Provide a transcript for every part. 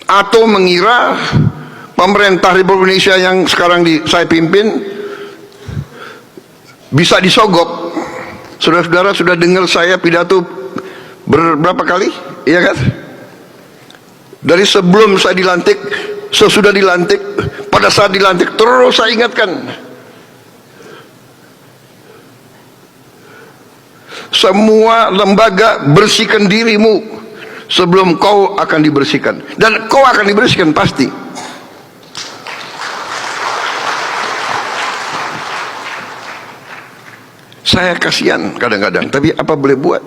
atau mengira pemerintah Republik Indonesia yang sekarang saya pimpin bisa disogok. Saudara-saudara sudah dengar saya pidato berapa kali, iya kan? Dari sebelum saya dilantik, sesudah dilantik, pada saat dilantik, terus saya ingatkan, semua lembaga bersihkan dirimu sebelum kau akan dibersihkan, dan kau akan dibersihkan pasti. Saya kasihan kadang-kadang, tapi apa boleh buat?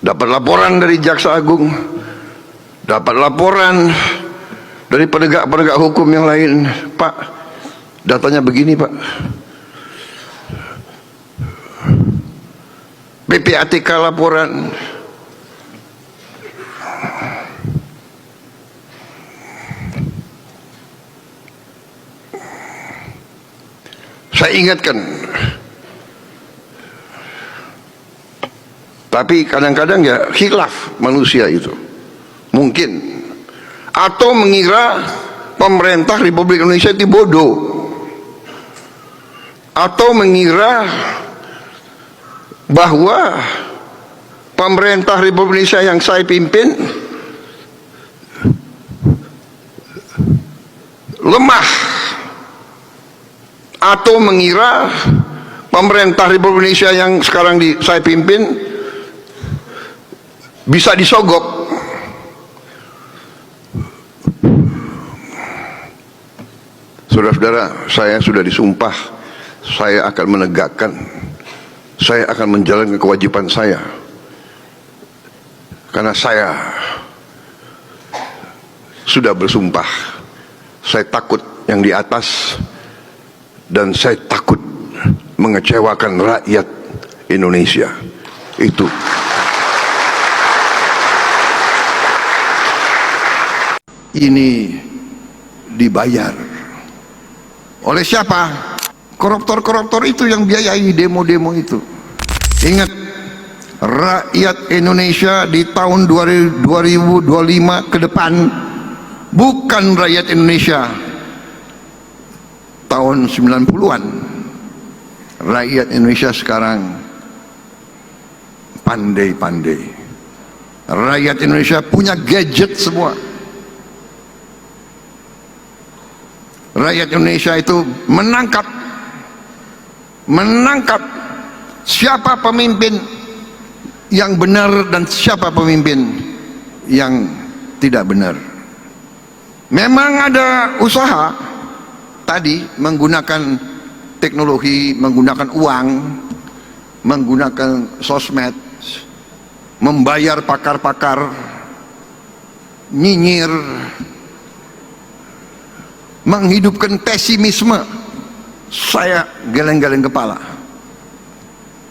Dapat laporan dari Jaksa Agung, dapat laporan dari penegak-penegak hukum yang lain, Pak, datanya begini Pak, PPATK laporan, saya ingatkan. Tapi kadang-kadang ya khilaf manusia itu, mungkin, atau mengira pemerintah Republik Indonesia itu bodoh, atau mengira bahwa pemerintah Republik Indonesia yang saya pimpin lemah, atau mengira pemerintah Republik Indonesia yang sekarang saya pimpin bisa disogok. Saudara-saudara, saya sudah disumpah, saya akan menegakkan, saya akan menjalankan kewajiban saya, karena saya sudah bersumpah. Saya takut yang di atas, dan saya takut mengecewakan rakyat Indonesia. Itu. Ini dibayar oleh siapa? Koruptor-koruptor itu yang biayai demo-demo itu. Ingat, rakyat Indonesia di tahun 2025 ke depan bukan rakyat Indonesia tahun 90-an. Rakyat Indonesia sekarang pandai-pandai. Rakyat Indonesia punya gadget semua. Rakyat Indonesia itu menangkap siapa pemimpin yang benar dan siapa pemimpin yang tidak benar. Memang ada usaha tadi menggunakan teknologi, menggunakan uang, menggunakan sosmed, membayar pakar-pakar, nyinyir, menghidupkan pesimisme. Saya geleng-geleng kepala.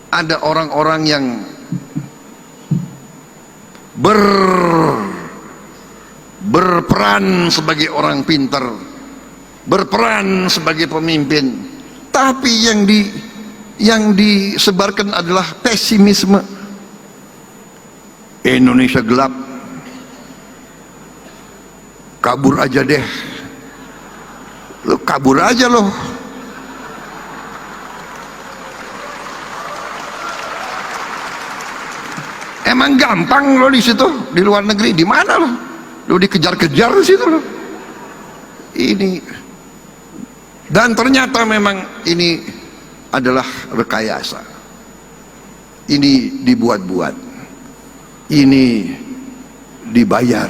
Ada orang-orang yang berperan sebagai orang pintar, berperan sebagai pemimpin, tapi yang disebarkan adalah pesimisme. Indonesia gelap, kabur aja deh. Lo kabur aja lo. Emang gampang lo di situ, di luar negeri, di mana lo? Lo dikejar-kejar di situ lo. Ini, dan ternyata memang ini adalah rekayasa. Ini dibuat-buat. Ini dibayar.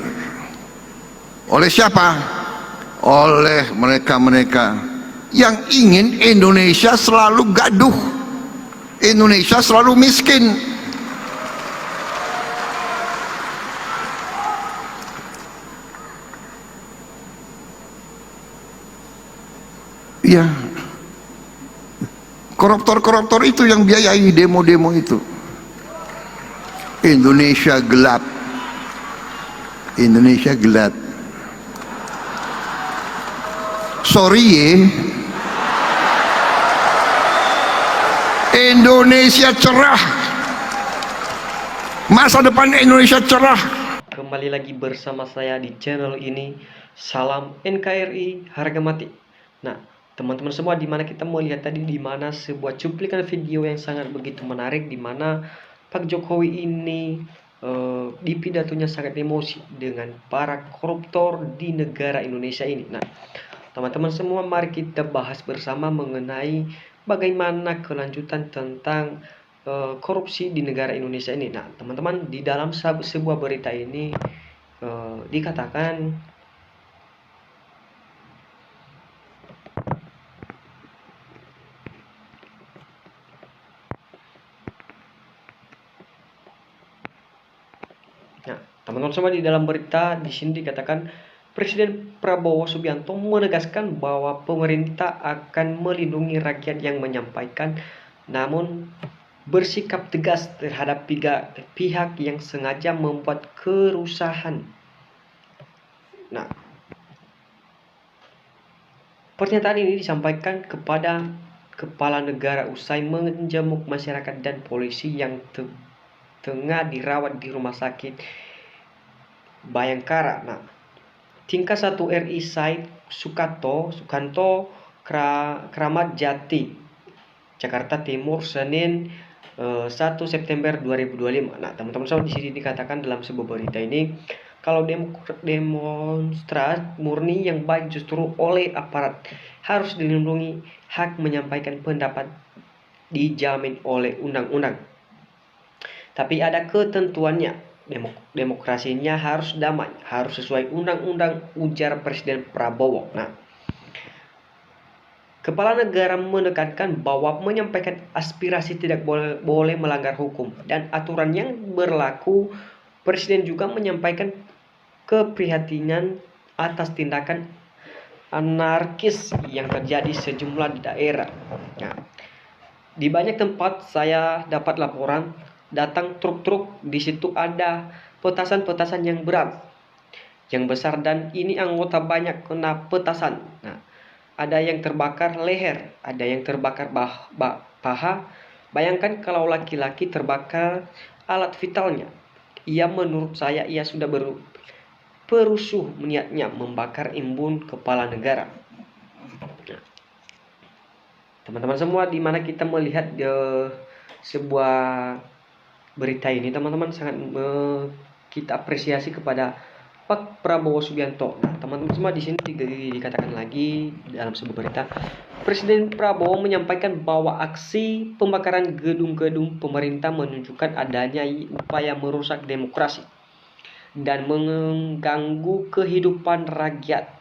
Oleh siapa? Oleh mereka-mereka yang ingin Indonesia selalu gaduh, Indonesia selalu miskin. Ya, koruptor-koruptor itu yang biayai demo-demo itu. Indonesia gelap, Indonesia gelap. Sorry ya, Indonesia cerah, masa depan Indonesia cerah. kembali lagi bersama saya di channel ini. Salam NKRI harga mati. Nah, teman-teman semua, dimana kita melihat tadi dimana sebuah cuplikan video yang sangat begitu menarik, dimana Pak Jokowi ini di pidatonya sangat emosi dengan para koruptor di negara Indonesia ini. Nah, teman-teman semua, mari kita bahas bersama mengenai bagaimana kelanjutan tentang korupsi di negara Indonesia ini. Nah, teman-teman, di dalam sebuah berita ini dikatakan Nah, teman-teman semua, di dalam berita di sini dikatakan Presiden Prabowo Subianto menegaskan bahwa pemerintah akan melindungi rakyat yang menyampaikan, namun bersikap tegas terhadap pihak yang sengaja membuat kerusahan. Nah, pernyataan ini disampaikan kepada kepala negara usai menjenguk masyarakat dan polisi yang tengah dirawat di Rumah Sakit Bayangkara. Nah, tingkat 1 RI Said Sukanto, Kramat Jati, Jakarta Timur, Senin 1 September 2025. Nah, teman-teman, so di sini dikatakan dalam sebuah berita ini, kalau demonstran murni yang baik justru oleh aparat, harus dilindungi, hak menyampaikan pendapat dijamin oleh undang-undang. Tapi ada ketentuannya. Demokrasinya harus damai, harus sesuai undang-undang, ujar Presiden Prabowo. Nah, kepala negara menekankan bahwa menyampaikan aspirasi tidak boleh melanggar hukum dan aturan yang berlaku. Presiden juga menyampaikan keprihatinan atas tindakan anarkis yang terjadi sejumlah daerah. Nah, di banyak tempat saya dapat laporan datang truk-truk, di situ ada petasan-petasan yang berat, yang besar, dan ini anggota banyak kena petasan. Nah, ada yang terbakar leher, ada yang terbakar paha. Bayangkan kalau laki-laki terbakar alat vitalnya. Menurut saya ia sudah perusuh niatnya membakar imbun kepala negara. Nah, teman-teman semua, dimana kita melihat sebuah berita ini, teman-teman, sangat kita apresiasi kepada Pak Prabowo Subianto. Nah, teman-teman semua, di sini dikatakan lagi dalam sebuah berita, Presiden Prabowo menyampaikan bahwa aksi pembakaran gedung-gedung pemerintah menunjukkan adanya upaya merusak demokrasi dan mengganggu kehidupan rakyat.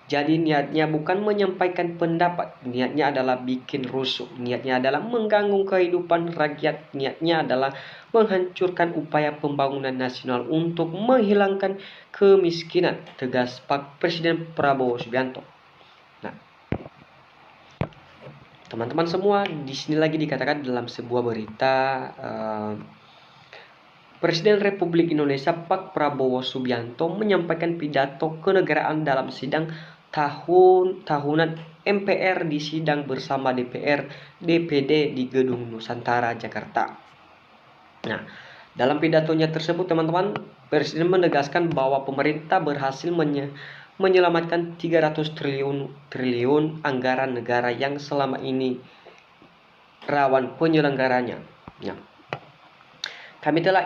Jadi niatnya bukan menyampaikan pendapat, niatnya adalah bikin rusuh, niatnya adalah mengganggu kehidupan rakyat, niatnya adalah menghancurkan upaya pembangunan nasional untuk menghilangkan kemiskinan, tegas Pak Presiden Prabowo Subianto. Nah, teman-teman semua, di sini lagi dikatakan dalam sebuah berita, Presiden Republik Indonesia Pak Prabowo Subianto menyampaikan pidato kenegaraan dalam sidang tahunan MPR di sidang bersama DPR DPD di Gedung Nusantara, Jakarta. Nah, dalam pidatonya tersebut, teman-teman, Presiden menegaskan bahwa pemerintah berhasil menyelamatkan 300 triliun anggaran negara yang selama ini rawan penyelenggaranya. Nah, kami telah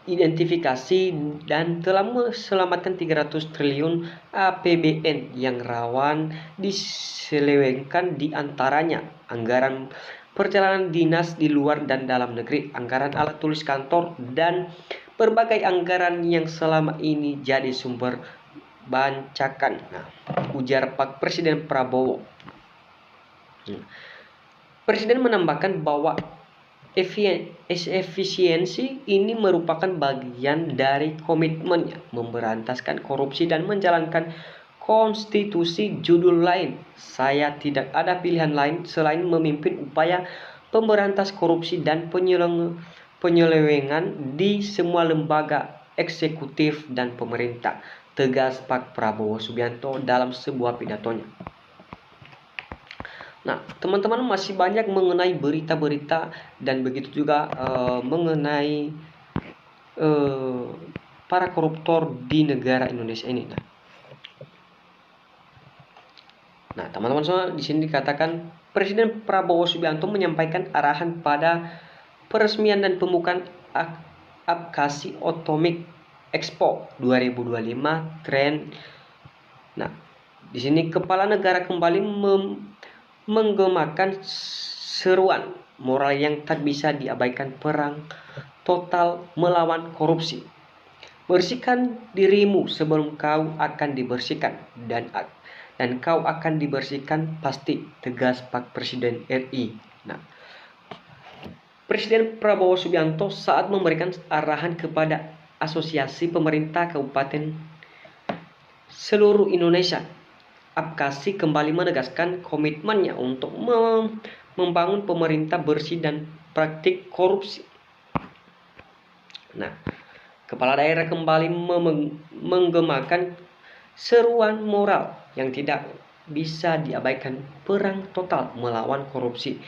identifikasi dan telah menyelamatkan 300 triliun APBN yang rawan diselewengkan, di antaranya anggaran perjalanan dinas di luar dan dalam negeri, anggaran alat tulis kantor, dan berbagai anggaran yang selama ini jadi sumber bancakan. Nah, ujar Pak Presiden Prabowo. Presiden menambahkan bahwa efisiensi ini merupakan bagian dari komitmennya memberantaskan korupsi dan menjalankan konstitusi. Judul lain, saya tidak ada pilihan lain selain memimpin upaya pemberantas korupsi dan penyelewengan di semua lembaga eksekutif dan pemerintah, tegas Pak Prabowo Subianto dalam sebuah pidatonya. Nah, teman-teman, masih banyak mengenai berita-berita dan begitu juga mengenai para koruptor di negara Indonesia ini. Nah, teman-teman semua, di sini dikatakan Presiden Prabowo Subianto menyampaikan arahan pada peresmian dan pembukaan Apkasi Atomic Expo 2025 Tren. Nah, di sini kepala negara kembali menggemakan seruan moral yang tak bisa diabaikan, perang total melawan korupsi. Bersihkan dirimu sebelum kau akan dibersihkan, dan kau akan dibersihkan pasti, tegas Pak Presiden RI. Nah, Presiden Prabowo Subianto saat memberikan arahan kepada Asosiasi Pemerintah Kabupaten seluruh Indonesia, Apkasi kembali menegaskan komitmennya untuk membangun pemerintah bersih dan praktik korupsi. Nah, kepala daerah kembali menggemakan seruan moral yang tidak bisa diabaikan, perang total melawan korupsi.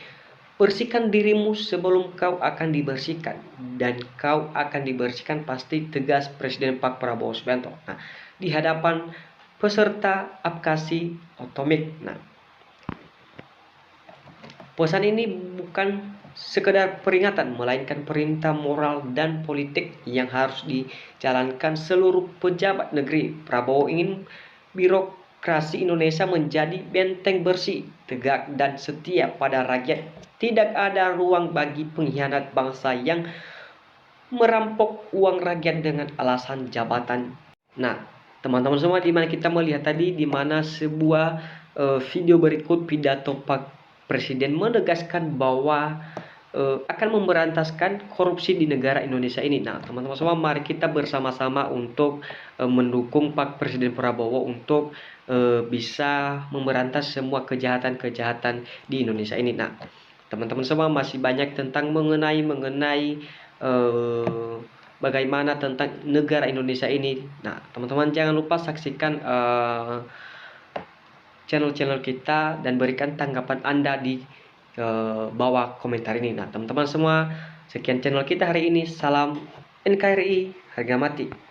Bersihkan dirimu sebelum kau akan dibersihkan, dan kau akan dibersihkan pasti, tegas Presiden Pak Prabowo Subianto. Nah, di hadapan peserta Apkasi Atomic. Nah, pesan ini bukan sekedar peringatan, melainkan perintah moral dan politik yang harus dijalankan seluruh pejabat negeri. Prabowo ingin birokrasi Indonesia menjadi benteng bersih, tegak, dan setia pada rakyat. Tidak ada ruang bagi pengkhianat bangsa yang merampok uang rakyat dengan alasan jabatan. Nah, teman-teman semua, di mana kita melihat tadi, di mana sebuah video berikut pidato Pak Presiden menegaskan bahwa akan memberantaskan korupsi di negara Indonesia ini. Nah, teman-teman semua, mari kita bersama-sama untuk mendukung Pak Presiden Prabowo untuk bisa memberantas semua kejahatan-kejahatan di Indonesia ini. Nah, teman-teman semua, masih banyak tentang mengenai bagaimana tentang negara Indonesia ini. Nah, teman-teman jangan lupa saksikan channel-channel kita dan berikan tanggapan Anda di bawah komentar ini. Nah, teman-teman semua, sekian channel kita hari ini. Salam NKRI, harga mati.